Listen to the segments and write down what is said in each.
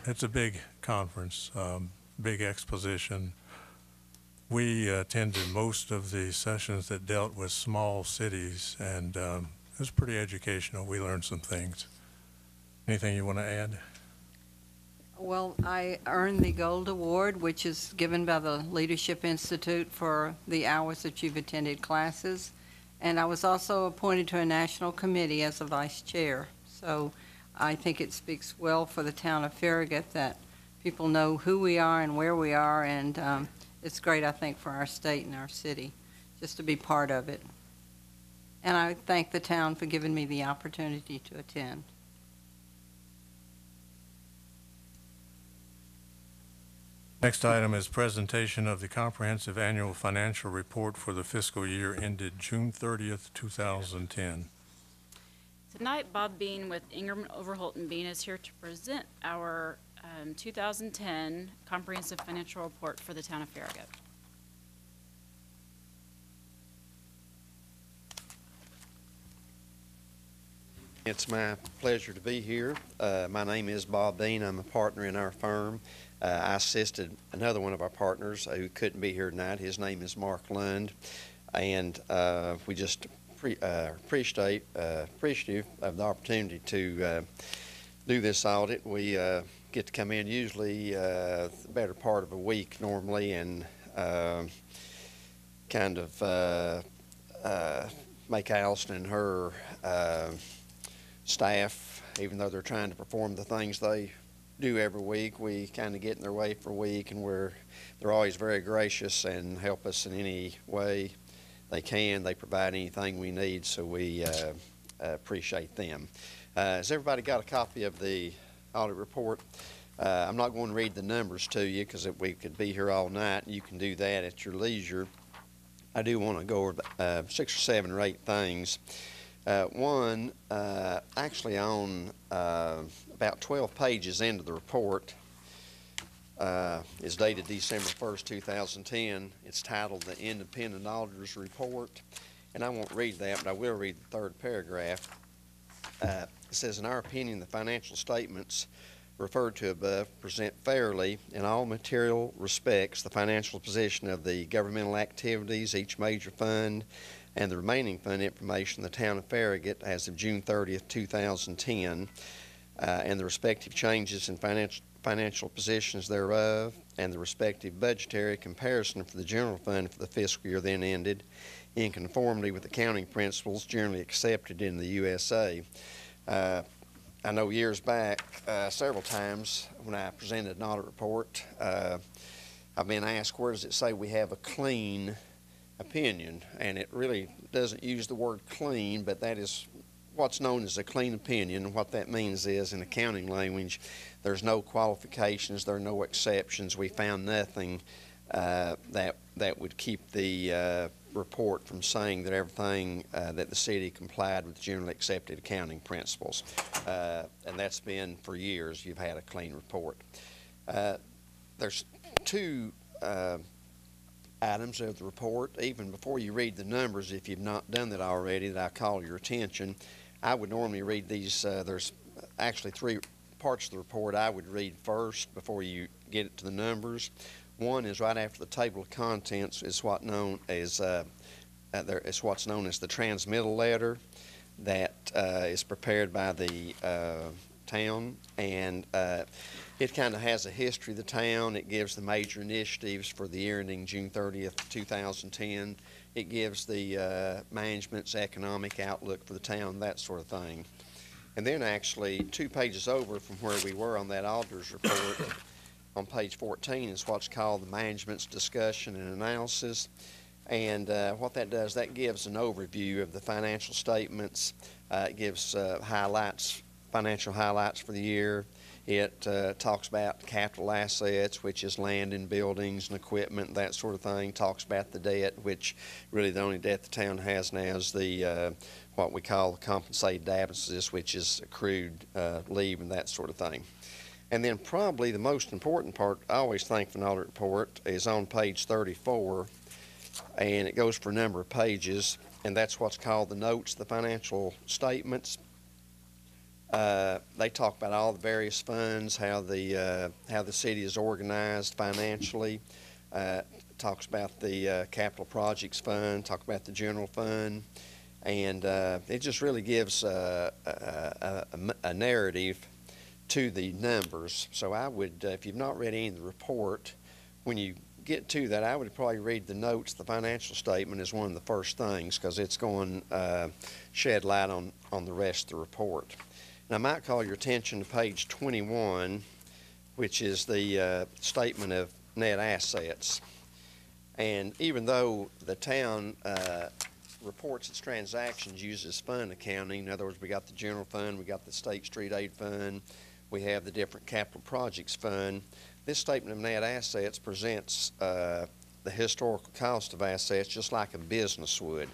it's a big conference, big exposition. We attended most of the sessions that dealt with small cities, and it was pretty educational. We learned some things. Anything you want to add? Well, I earned the Gold Award, which is given by the Leadership Institute for the hours that you've attended classes. And I was also appointed to a national committee as a vice chair. So I think it speaks well for the town of Farragut that people know who we are and where we are, and it's great, I think, for our state and our city just to be part of it. And I thank the town for giving me the opportunity to attend. Next item is presentation of the comprehensive annual financial report for the fiscal year ended June 30th, 2010. Tonight, Bob Bean with Ingram Overholt and Bean is here to present our 2010 comprehensive financial report for the town of Farragut. It's my pleasure to be here. My name is Bob Bean. I'm a partner in our firm. I assisted another one of our partners who couldn't be here tonight. His name is Mark Lund, and we just appreciative of the opportunity to do this audit. We get to come in usually the better part of a week normally, and kind of make Allison and her staff, even though they're trying to perform the things they do every week, we kind of get in their way for a week, and they're always very gracious and help us in any way they can. They provide anything we need, so we appreciate them. Has everybody got a copy of the audit report? I'm not going to read the numbers to you because we could be here all night. You can do that at your leisure. I do want to go over 6 or 7 or 8 things. One, actually on about 12 pages into the report, is dated December 1st, 2010. It's titled the Independent Auditor's Report, and I won't read that, but I will read the 3rd paragraph. It says, in our opinion, the financial statements referred to above present fairly in all material respects the financial position of the governmental activities, each major fund, and the remaining fund information in the town of Farragut as of June 30th, 2010, and the respective changes in financial positions thereof, and the respective budgetary comparison for the general fund for the fiscal year then ended, in conformity with accounting principles generally accepted in the USA. I know years back, several times when I presented an audit report, I've been asked, where does it say we have a clean opinion? And it really doesn't use the word clean, but that is what's known as a clean opinion. And what that means is, in accounting language, there's no qualifications, there are no exceptions. We found nothing that would keep the report from saying that everything that the city complied with generally accepted accounting principles. And that's been for years. You've had a clean report. There's 2 items of the report. Even before you read the numbers, if you've not done that already, that I call your attention. I would normally read these. There's actually 3 parts of the report I would read first before you get it to the numbers. One is right after the table of contents is what's known as the transmittal letter that is prepared by the town, and it kind of has a history of the town. It gives the major initiatives for the year ending June 30th, 2010. It gives the management's economic outlook for the town, that sort of thing. And then actually 2 pages over from where we were on that auditor's report, on page 14 is what's called the management's discussion and analysis. And what that does, that gives an overview of the financial statements. It gives financial highlights for the year. It talks about capital assets, which is land and buildings and equipment, that sort of thing. Talks about the debt, which really the only debt the town has now is the what we call the compensated absences, which is accrued leave and that sort of thing. And then probably the most important part, I always think, of an audit report is on page 34, and it goes for a number of pages, and that's what's called the notes, the financial statements. They talk about all the various funds, how the city is organized financially. Talks about the capital projects fund, talk about the general fund, and it just really gives a narrative to the numbers. So I would, if you've not read any of the report, when you get to that, I would probably read the notes. The financial statement is one of the first things because it's going to shed light on the rest of the report. And I might call your attention to page 21, which is the statement of net assets. And even though the town reports its transactions uses fund accounting, in other words, we got the general fund, we got the state street aid fund, we have the different capital projects fund, this statement of net assets presents the historical cost of assets just like a business would.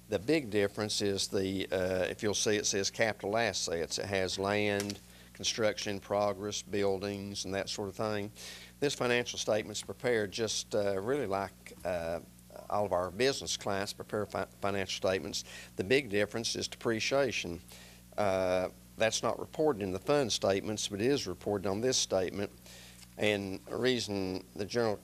The big difference is if you'll see, it says capital assets. It has land, construction in progress, buildings, and that sort of thing. This financial statement's prepared just really like all of our business clients prepare financial statements. The big difference is depreciation. That's not reported in the fund statements, but it is reported on this statement. And the reason the General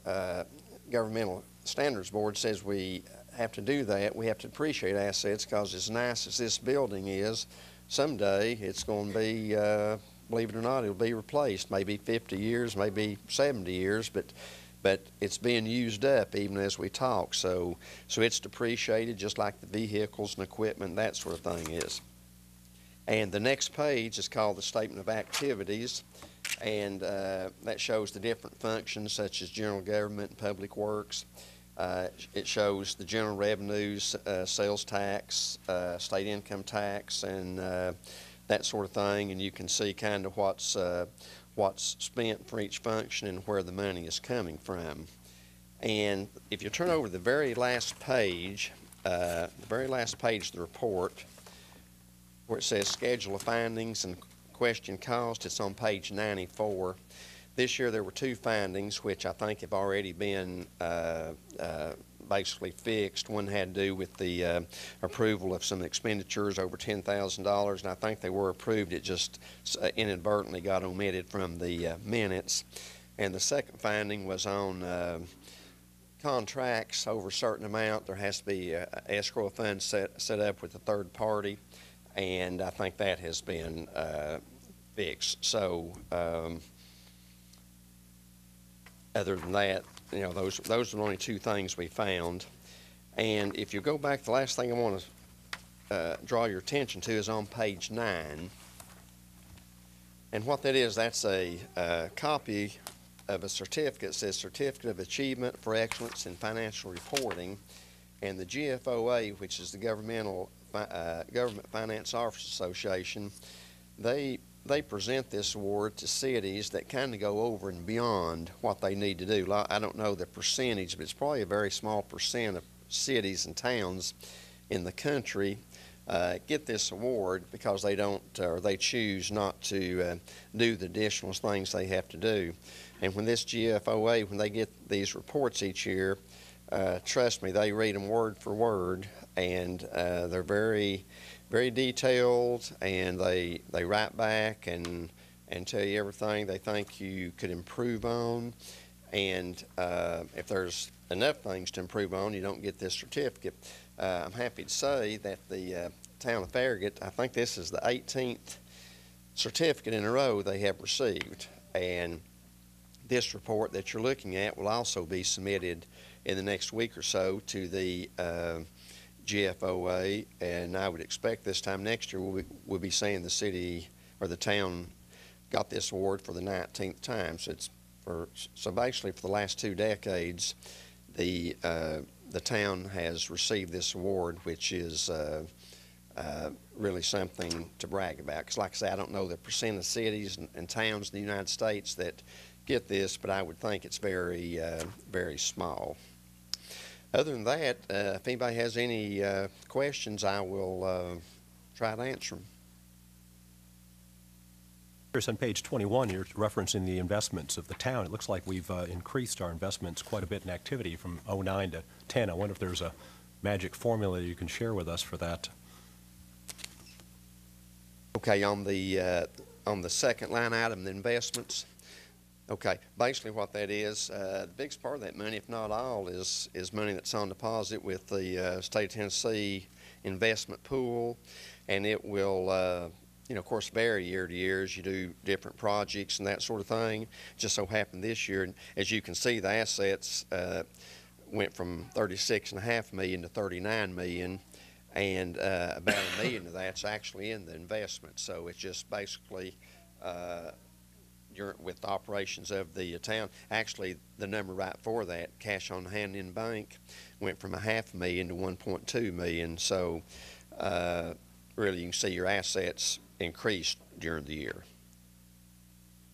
Governmental Standards Board says we have to do that, we have to depreciate assets, because as nice as this building is, someday it's going to be, believe it or not, it'll be replaced. Maybe 50 years, maybe 70 years, but it's being used up even as we talk. So it's depreciated just like the vehicles and equipment, that sort of thing is. And the next page is called the Statement of Activities, and that shows the different functions such as general government and public works. It shows the general revenues, sales tax, state income tax, and that sort of thing, and you can see kind of what's spent for each function and where the money is coming from. And if you turn over to the very last page of the report, where it says Schedule of Findings and Question Cost, it's on page 94. This year there were two findings which I think have already been basically fixed. One had to do with the approval of some expenditures over $10,000, and I think they were approved. It just inadvertently got omitted from the minutes. And the second finding was on contracts over a certain amount. There has to be an escrow fund set up with a third party, and I think that has been fixed. So other than that, you know, those are the only two things we found. And if you go back, the last thing I want to draw your attention to is on page 9. And what that is, that's a copy of a certificate. It says Certificate of Achievement for Excellence in Financial Reporting. And the GFOA, which is the Government Finance Officers Association, they present this award to cities that kind of go over and beyond what they need to do. I don't know the percentage, but it's probably a very small percent of cities and towns in the country get this award because they don't, or they choose not to do the additional things they have to do. And when this GFOA, when they get these reports each year, trust me, they read them word for word, and they're very, very detailed, and they write back and tell you everything they think you could improve on. And if there's enough things to improve on, you don't get this certificate. I'm happy to say that the town of Farragut, I think this is the 18th certificate in a row they have received. And this report that you're looking at will also be submitted in the next week or so to the GFOA, and I would expect this time next year we'll be saying the city or the town got this award for the 19th time. So basically for the last 2 decades, the town has received this award, which is really something to brag about. Because like I say, I don't know the percent of cities and towns in the United States that get this, but I would think it's very, very small. Other than that, if anybody has any questions, I will try to answer them. Here's on page 21, you're referencing the investments of the town. It looks like we've increased our investments quite a bit in activity from 09 to 10. I wonder if there's a magic formula you can share with us for that. Okay, on the second line item, the investments. Okay, basically what that is, the biggest part of that money, if not all, is money that's on deposit with the state of Tennessee investment pool, and it will, of course, vary year to year as you do different projects and that sort of thing. Just so happened this year, and as you can see, the assets went from $36.5 million to $39 million, and about $1 million of that's actually in the investment. So it's just basically with the operations of the town. Actually, the number right for that, cash on hand in bank, went from $500,000 to $1.2 million. So really, you can see your assets increased during the year,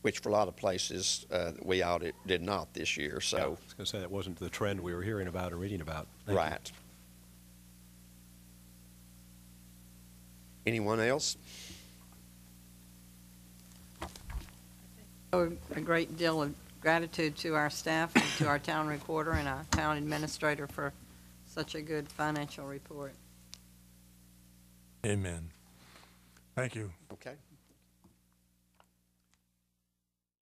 which for a lot of places that we audit did not this year. So Yeah, I was going to say that wasn't the trend we were hearing about or reading about. Thank you. right. Anyone else? A great deal of gratitude to our staff and to our town recorder and our town administrator for such a good financial report. Amen. Thank you. Okay.